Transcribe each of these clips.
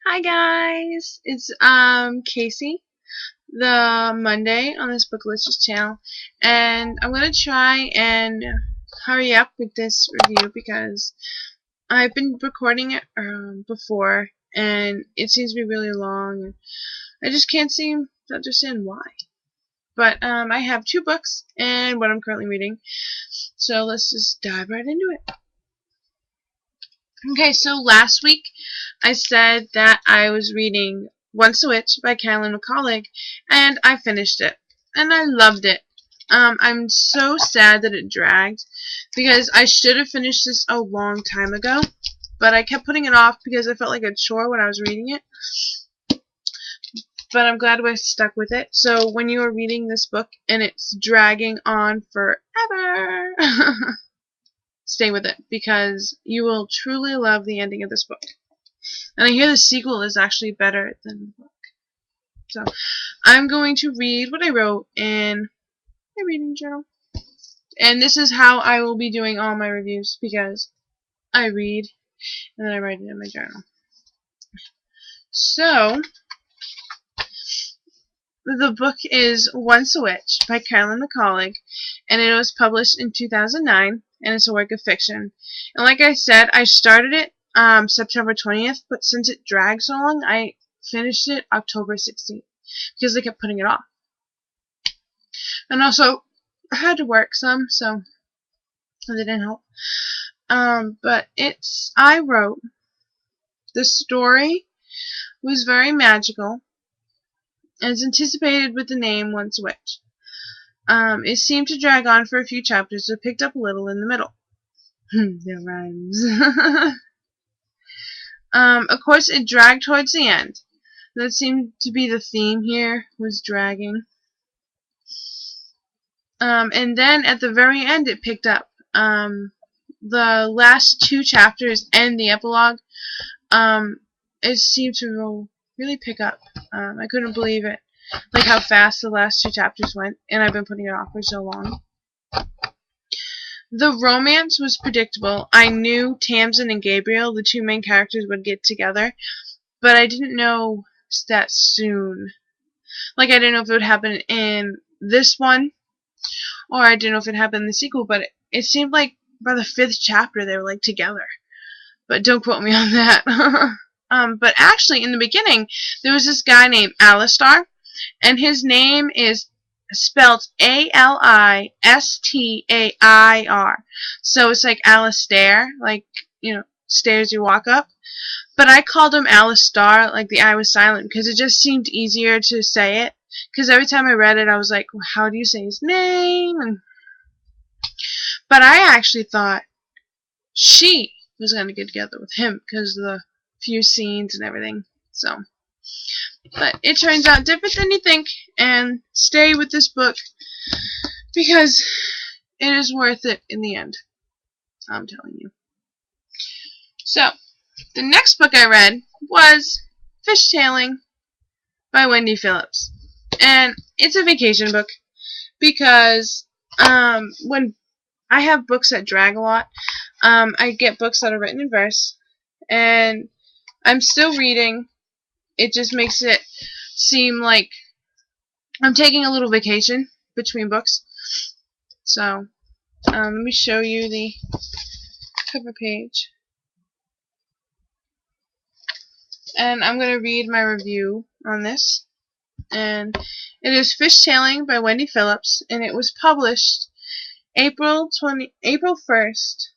Hi guys, it's Casey, the Monday on this Booklicious channel, and I'm gonna try and hurry up with this review because I've been recording it before and it seems to be really long and I just can't seem to understand why. But I have two books and what I'm currently reading, so let's just dive right into it. Okay, so last week I said that I was reading Once a Witch by Carolyn MacCullough, and I finished it, and I loved it. I'm so sad that it dragged, because I should have finished this a long time ago, but I kept putting it off because I felt like a chore when I was reading it. But I'm glad I stuck with it. So when you are reading this book and it's dragging on forever, stay with it, because you will truly love the ending of this book. And I hear the sequel is actually better than the book. So I'm going to read what I wrote in my reading journal. And this is how I will be doing all my reviews, because I read and then I write it in my journal. So the book is Once a Witch by Carolyn MacCullough, and it was published in 2009, and it's a work of fiction. And like I said, I started it September 20th, but since it dragged so long, I finished it October 16th because I kept putting it off. And also, I had to work some, so that didn't help. But I wrote, the story was very magical, as anticipated with the name Once a Witch. It seemed to drag on for a few chapters, but picked up a little in the middle. That rhymes. Of course, it dragged towards the end. That seemed to be the theme here, was dragging. And then at the very end, it picked up. The last two chapters and the epilogue, it seemed to really pick up. I couldn't believe it, like how fast the last two chapters went, and I've been putting it off for so long. The romance was predictable. I knew Tamsin and Gabriel, the two main characters, would get together, but I didn't know that soon. Like, I didn't know if it would happen in this one, or I didn't know if it happened in the sequel, but it seemed like by the 5th chapter they were, like, together. But don't quote me on that. But actually, in the beginning, there was this guy named Alistar, and his name is spelled Alistair. So it's like Alistair, like, stairs you walk up. But I called him Alistar, like the I was silent, because it just seemed easier to say it. Because every time I read it, I was like, well, how do you say his name? But I actually thought she was going to get together with him because of the few scenes and everything. So, but it turns out different than you think, and stay with this book because it is worth it in the end. I'm telling you. So, the next book I read was Fishtailing by Wendy Phillips, and it's a vacation book because when I have books that drag a lot, I get books that are written in verse, and I'm still reading. It just makes it seem like I'm taking a little vacation between books. So, let me show you the cover page. And I'm going to read my review on this. And it is Fishtailing by Wendy Phillips, and it was published April 1st,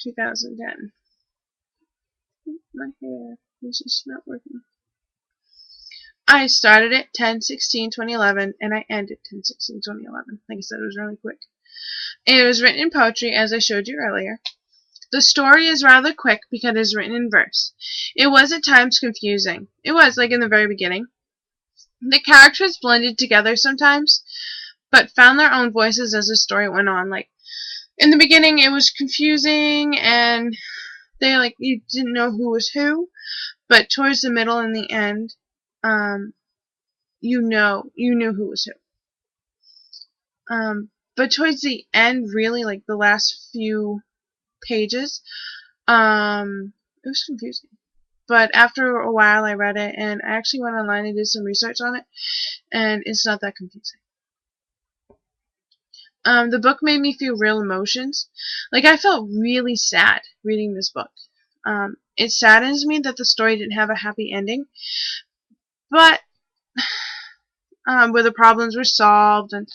2010. My hair is just not working. I started it 10/16/2011, and I ended 10/16/2011. Like I said, it was really quick. It was written in poetry, as I showed you earlier. The story is rather quick because it is written in verse. It was at times confusing. It was, like in the very beginning. The characters blended together sometimes, but found their own voices as the story went on. Like, in the beginning, it was confusing, and you didn't know who was who, but towards the middle and the end, you knew who was who. But towards the end, really, like the last few pages, it was confusing. but after a while I read it, and I actually went online and did some research on it, and it's not that confusing. The book made me feel real emotions. Like, I felt really sad reading this book. It saddens me that the story didn't have a happy ending, but where the problems were solved and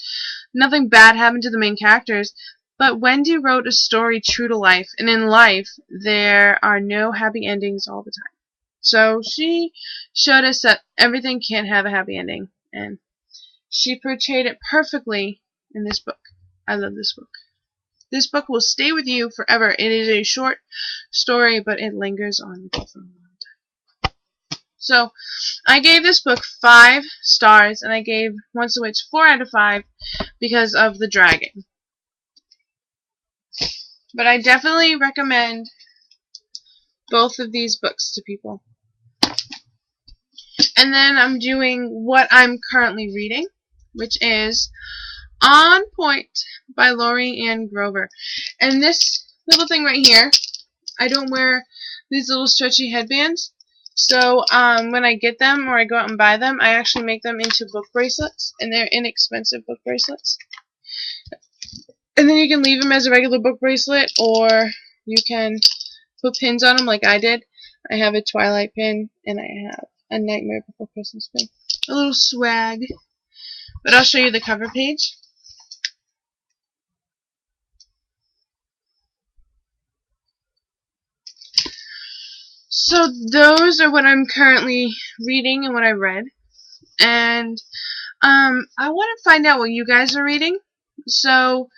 nothing bad happened to the main characters. But Wendy wrote a story true to life, and in life, there are no happy endings all the time. So she showed us that everything can't have a happy ending, and she portrayed it perfectly in this book. I love this book. This book will stay with you forever. It is a short story, but it lingers on with you for a long time. So, I gave this book 5 stars, and I gave Once a Witch 4 out of 5 because of the dragon. But I definitely recommend both of these books to people. And then I'm doing what I'm currently reading, which is On Point by Pointe-Lorie Ann Grover. And this little thing right here, I don't wear these little stretchy headbands. So when I get them or I go out and buy them, I actually make them into book bracelets, and they're inexpensive book bracelets. And then you can leave them as a regular book bracelet, or you can put pins on them like I did. I have a Twilight pin, and I have a Nightmare Before Christmas pin. A little swag. But I'll show you the cover page. So those are what I'm currently reading and what I read. And I want to find out what you guys are reading. So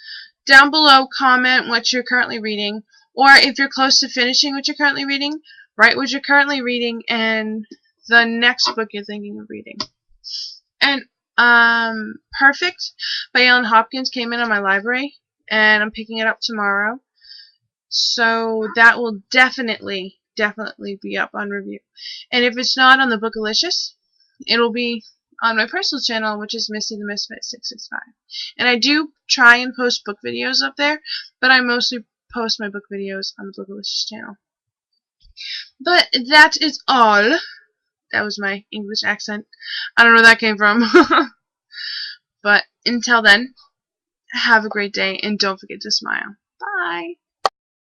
down below, comment what you're currently reading, or if you're close to finishing what you're currently reading, write what you're currently reading and the next book you're thinking of reading. And Perfect by Ellen Hopkins came in on my library, and I'm picking it up tomorrow. So that will definitely be up on review. And if it's not on the Bookalicious, it'll be on my personal channel, which is Missy the Misfit 665. And I do try and post book videos up there, but I mostly post my book videos on the Bookalicious channel. But that is all. That was my English accent. I don't know where that came from. But until then, have a great day, and don't forget to smile. Bye.